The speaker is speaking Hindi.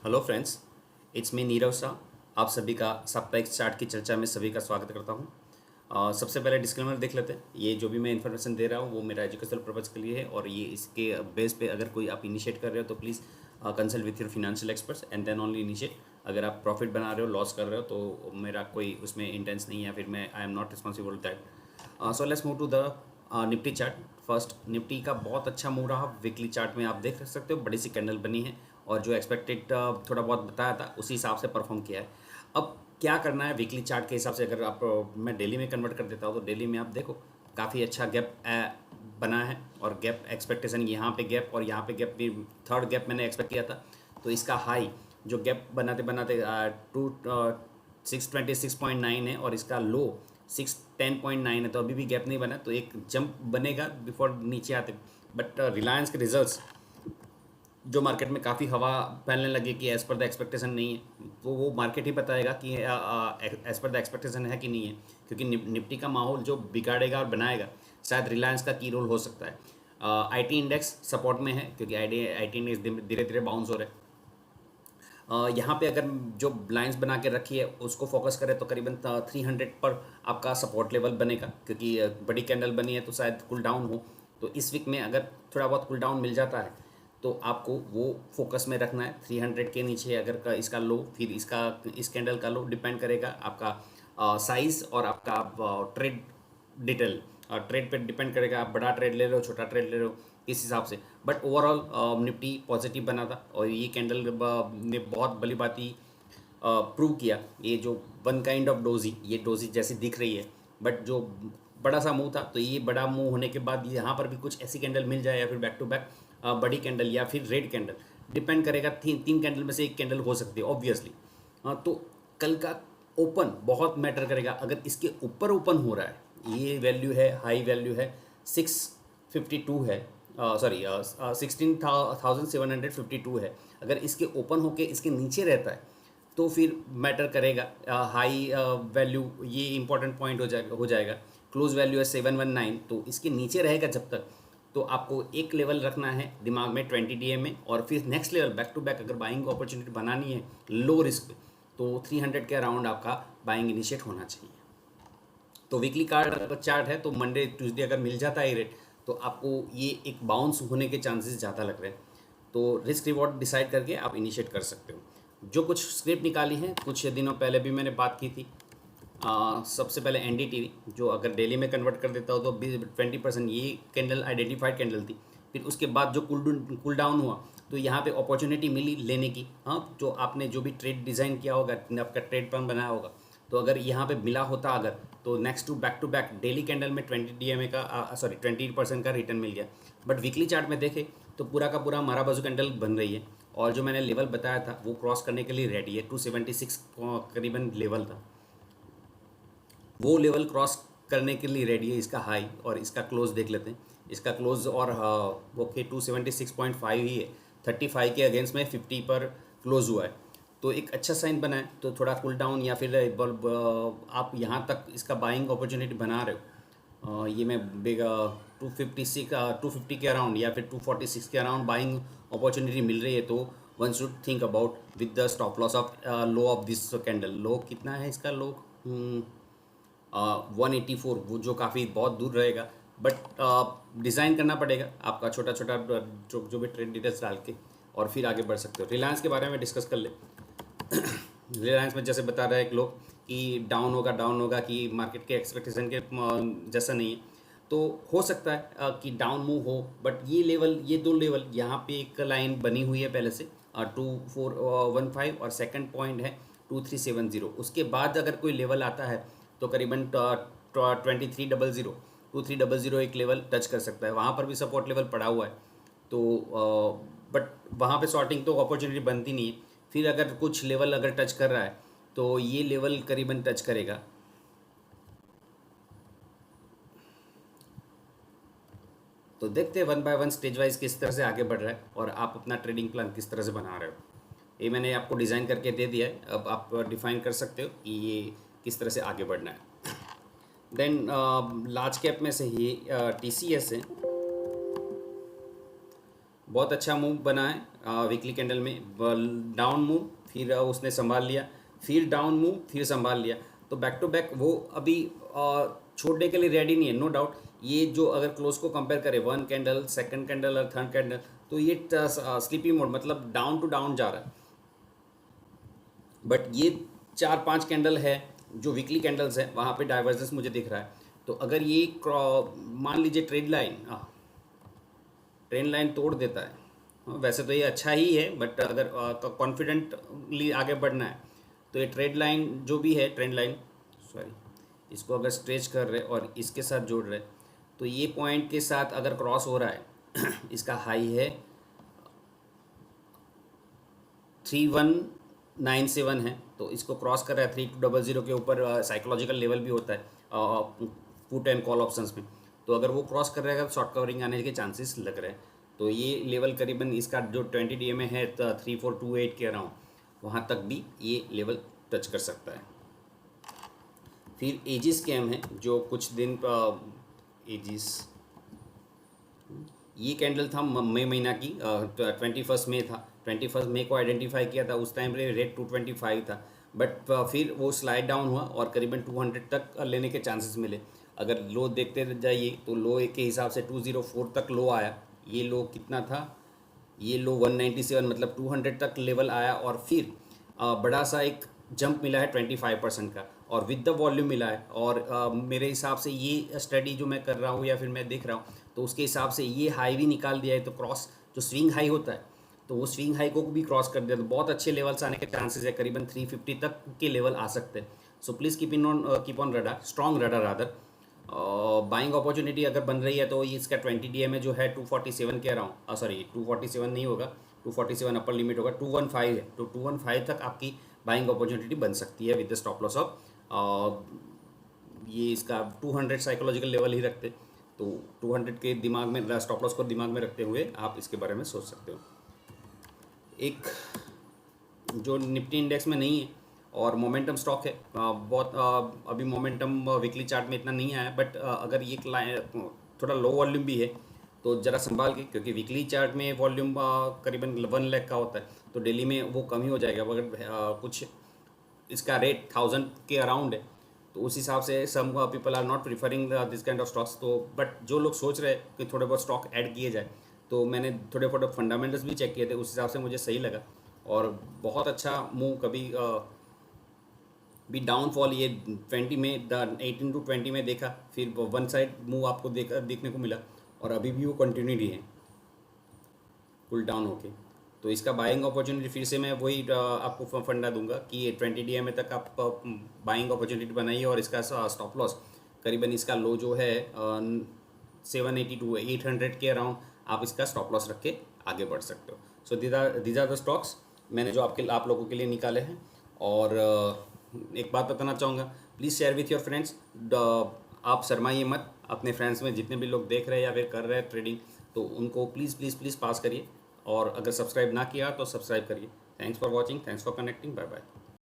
Hello friends, it's me Nirav Shah. आप सभी का साप्ताहिक चार्ट की चर्चा में सभी का स्वागत करता हूं। सबसे पहले डिस्क्लेमर देख लेते हैं। ये जो भी मैं इन्फॉर्मेशन दे रहा हूं वो मेरा एजुकेशनल पर्पज़ के लिए है और ये इसके बेस पे अगर कोई आप इनिशिएट कर रहे हो तो please consult with your financial experts and then only initiate. अगर आप प्रॉफिट बना रहे हो, लॉस कर रहे हो तो मेरा कोई उसमें इंटेंस नहीं है, फिर मैं I am not responsible that. So let's move to the Nifty chart. First Nifty का बहुत अच्छा मूव रहा। वीकली चार्ट में आप देख सकते हो बड़ी सी कैंडल बनी है और जो एक्सपेक्टेड थोड़ा बहुत बताया था उसी हिसाब से परफॉर्म किया है। अब क्या करना है वीकली चार्ट के हिसाब से, अगर आप मैं डेली में कन्वर्ट कर देता हूँ तो डेली में आप देखो काफ़ी अच्छा गैप बना है और गैप एक्सपेक्टेशन यहाँ पे गैप और यहाँ पे गैप भी थर्ड गैप मैंने एक्सपेक्ट किया था। तो इसका हाई जो गैप बनाते बनाते 626.9 है और इसका लो 610.9 है, तो अभी भी गैप नहीं बना, तो एक जंप बनेगा बिफोर नीचे आते। बट रिलायंस के रिजल्ट्स जो मार्केट में काफ़ी हवा फैलने लगी कि एज़ पर द एक्सपेक्टेशन नहीं है, तो वो मार्केट ही बताएगा कि एज़ पर द एक्सपेक्टेशन है कि नहीं है। क्योंकि निफ्टी का माहौल जो बिगाड़ेगा और बनाएगा शायद रिलायंस का की रोल हो सकता है। आईटी इंडेक्स सपोर्ट में है क्योंकि आईटी इंडेक्स धीरे धीरे बाउंस हो रहे हैं। यहाँ पे अगर जो लाइंस बना के रखी है उसको फोकस करें तो करीबन 300 पर आपका सपोर्ट लेवल बनेगा, क्योंकि बड़ी कैंडल बनी है तो शायद कूल डाउन हो। तो इस वीक में अगर थोड़ा बहुत कूल डाउन मिल जाता है तो आपको वो फोकस में रखना है। 300 के नीचे अगर इसका लो, फिर इसका इस कैंडल का लो डिपेंड करेगा आपका साइज़ और आपका ट्रेड डिटेल। ट्रेड पे डिपेंड करेगा, आप बड़ा ट्रेड ले रहे हो, छोटा ट्रेड ले रहे हो, इस हिसाब से। बट ओवरऑल निफ्टी पॉजिटिव बना था और ये कैंडल ने बहुत भली बाती प्रूव किया। ये जो वन काइंड ऑफ डोजी, ये डोजी जैसी दिख रही है बट जो बड़ा सा मुंह था, तो ये बड़ा मुंह होने के बाद यहाँ पर भी कुछ ऐसी कैंडल मिल जाए या फिर बैक टू बैक बड़ी कैंडल या फिर रेड कैंडल, डिपेंड करेगा। तीन कैंडल में से एक कैंडल हो सकती है ऑब्वियसली। तो कल का ओपन बहुत मैटर करेगा। अगर इसके ऊपर ओपन हो रहा है, ये वैल्यू है, हाई वैल्यू है 652 है, सॉरी 16,752 है। अगर इसके ओपन होके इसके नीचे रहता है तो फिर मैटर करेगा हाई वैल्यू, ये इंपॉर्टेंट पॉइंट हो जाएगा। क्लोज वैल्यू है 719, तो इसके नीचे रहेगा जब तक, तो आपको एक लेवल रखना है दिमाग में 20 डीए में, और फिर next level back to back अगर बाइंग अपॉर्चुनिटी बनानी है लो रिस्क पे तो 300 के अराउंड आपका बाइंग इनिशिएट होना चाहिए। तो वीकली कार्ड चार्ट है तो मंडे ट्यूसडे अगर मिल जाता है रेट तो आपको ये एक बाउंस होने के चांसेस ज़्यादा लग रहे हैं। तो रिस्क रिवॉर्ड डिसाइड करके आप इनिशिएट कर सकते हो। जो कुछ स्क्रिप्ट निकाली है कुछ दिनों पहले भी मैंने बात की थी। सबसे पहले एनडीटीवी जो अगर डेली में कन्वर्ट कर देता हो तो 20% ये कैंडल आइडेंटिफाइड कैंडल थी। फिर उसके बाद जो कूल डाउन हुआ तो यहाँ पे अपॉर्चुनिटी मिली लेने की। हाँ, जो आपने जो भी ट्रेड डिज़ाइन किया होगा, आपका ट्रेड प्लान बनाया होगा, तो अगर यहाँ पे मिला होता अगर, तो next to back daily candle में 20 डीएमए का सॉरी 20% का रिटर्न मिल गया। बट वीकली चार्ट में देखें तो पूरा का पूरा मारा बाजू कैंडल बन रही है और जो मैंने लेवल बताया था वो क्रॉस करने के लिए रेडी है। 276 करीबन लेवल था, वो लेवल क्रॉस करने के लिए रेडी है इसका हाई। और इसका क्लोज देख लेते हैं। इसका क्लोज और वो के 276.5 ही है, 35 के अगेंस्ट में 50 पर क्लोज हुआ है, तो एक अच्छा साइन बना है। तो थोड़ा कूल डाउन या फिर आप यहाँ तक इसका बाइंग अपॉर्चुनिटी बना रहे हो, ये मैं बिग 250 के अराउंड या फिर 246 के अराउंड बाइंग अपॉर्चुनिटी मिल रही है, तो one should think about with the stop loss of low of this candle. Low कितना है इसका लो? 184, वो जो काफ़ी बहुत दूर रहेगा। बट डिज़ाइन करना पड़ेगा आपका छोटा छोटा जो भी ट्रेड डिटेल्स डाल के, और फिर आगे बढ़ सकते हो। रिलायंस के बारे में डिस्कस कर ले। रिलायंस में जैसे बता रहा है एक लोग कि डाउन होगा कि मार्केट के एक्सपेक्टेशन के जैसा नहीं है, तो हो सकता है कि डाउन मूव हो। बट ये दो लेवल यहाँ पे एक लाइन बनी हुई है पहले से 2415 और सेकंड पॉइंट है 2370। उसके बाद अगर कोई लेवल आता है तो करीबन 2300 एक लेवल टच कर सकता है। वहाँ पर भी सपोर्ट लेवल पड़ा हुआ है, तो बट वहाँ पे शॉर्टिंग तो अपॉर्चुनिटी बनती नहीं है। फिर अगर कुछ लेवल अगर टच कर रहा है तो ये लेवल करीबन टच करेगा। तो देखते हैं one by one stage wise किस तरह से आगे बढ़ रहा है और आप अपना ट्रेडिंग प्लान किस तरह से बना रहे हो। ये मैंने आपको डिज़ाइन करके दे दिया है, अब आप डिफाइन कर सकते हो कि ये किस तरह से आगे बढ़ना है। देन लार्ज कैप में से ही टीसीएस है। बहुत अच्छा मूव बना है वीकली कैंडल में। डाउन मूव, फिर उसने संभाल लिया, फिर डाउन मूव, फिर संभाल लिया। तो बैक टू बैक वो अभी छोड़ने के लिए रेडी नहीं है, नो डाउट। ये जो अगर क्लोज को कंपेयर करें, वन कैंडल, सेकंड कैंडल और थर्ड कैंडल, तो ये स्लीपी मोड मतलब डाउन टू डाउन जा रहा है। बट ये 4-5 कैंडल है जो वीकली कैंडल्स है, वहाँ पे डाइवर्जेंस मुझे दिख रहा है। तो अगर ये मान लीजिए ट्रेंड लाइन तोड़ देता है, वैसे तो ये अच्छा ही है, बट अगर कॉन्फिडेंटली आगे बढ़ना है तो ये ट्रेंड लाइन सॉरी, इसको अगर स्ट्रेच कर रहे और इसके साथ जोड़ रहे, तो ये पॉइंट के साथ अगर क्रॉस हो रहा है इसका हाई है 3197 है, तो इसको क्रॉस कर रहा है 3200 के ऊपर। साइकोलॉजिकल लेवल भी होता है पुट एंड कॉल ऑप्शंस में। तो अगर वो क्रॉस कर रहेगा तो शॉर्ट कवरिंग आने के चांसेस लग रहे हैं। तो ये लेवल करीबन इसका जो 20 DA में है 3428 के अराउंड, वहाँ तक भी ये लेवल टच कर सकता है। फिर एजिस स्कैम है जो कुछ दिन एजिस, ये कैंडल था मई महीना की, 21 मई था। 21 मई को आइडेंटिफाई किया था, उस टाइम पे रेट 225 था। बट फिर वो स्लाइड डाउन हुआ और करीबन 200 तक लेने के चांसेस मिले। अगर लो देखते जाइए तो लो के हिसाब से 204 तक लो आया। ये लो कितना था, ये लो 197 मतलब 200 तक लेवल आया। और फिर बड़ा सा एक जंप मिला है 25% का, और विद द वॉल्यूम मिला है। और मेरे हिसाब से ये स्टडी जो मैं कर रहा हूँ या फिर मैं देख रहा हूँ, तो उसके हिसाब से ये हाई भी निकाल दिया है। तो क्रॉस जो स्विंग हाई होता है, तो वो स्विंग हाई को भी क्रॉस कर दिया, तो बहुत अच्छे लेवल्स आने के चांसेस है। करीबन 350 तक के लेवल आ सकते हैं। So please keep on radar, strong radar rather. Buying opportunity अगर बन रही है तो ये इसका 20 DA में जो है 247 के अराउंड, सॉरी 247 नहीं होगा, 247 अपर लिमिट होगा, 215 है। तो 215 तक आपकी बाइंग अपॉर्चुनिटी बन सकती है with the stop loss of ये इसका 200 साइकोलॉजिकल लेवल ही रखते। तो 200 के दिमाग में, स्टॉप लॉस को दिमाग में रखते हुए आप इसके बारे में सोच सकते हो। एक जो निफ्टी इंडेक्स में नहीं है और मोमेंटम स्टॉक है, अभी मोमेंटम वीकली चार्ट में इतना नहीं आया, बट अगर ये थोड़ा लो वॉल्यूम भी है तो ज़रा संभाल के, क्योंकि वीकली चार्ट में वॉल्यूम करीबन 1 लाख का होता है, तो डेली में वो कम ही हो जाएगा। अगर कुछ इसका रेट 1000 के अराउंड है, तो उस हिसाब से some people are not preferring this kind of stocks. तो बट जो लोग सोच रहे हैं कि थोड़े बहुत स्टॉक ऐड किए जाए, तो मैंने थोड़े फंडामेंटल्स भी चेक किए थे, उस हिसाब से मुझे सही लगा। और बहुत अच्छा मूव, कभी भी डाउनफॉल ये 20 में 18 to 20 में देखा, फिर वन साइड मूव आपको देखने को मिला, और अभी भी वो कंटिन्यू है कूल डाउन होके। तो इसका बाइंग अपॉर्चुनिटी फिर से मैं वही आपको फंडा दूंगा कि 20 DA में तक आप बाइंग अपॉर्चुनिटी बनाइए, और इसका स्टॉप लॉस करीबन इसका लो जो है 782 800 के अराउंड आप इसका स्टॉप लॉस रख के आगे बढ़ सकते हो। So these are the stocks मैंने जो आप लोगों के लिए निकाले हैं। और एक बात बताना चाहूँगा, please share with your friends. आप शर्माइए मत, अपने फ्रेंड्स में जितने भी लोग देख रहे हैं या फिर कर रहे हैं ट्रेडिंग, तो उनको प्लीज़ प्लीज़ प्लीज़ पास करिए। और अगर सब्सक्राइब ना किया तो सब्सक्राइब करिए। Thanks for watching, thanks for connecting, bye bye.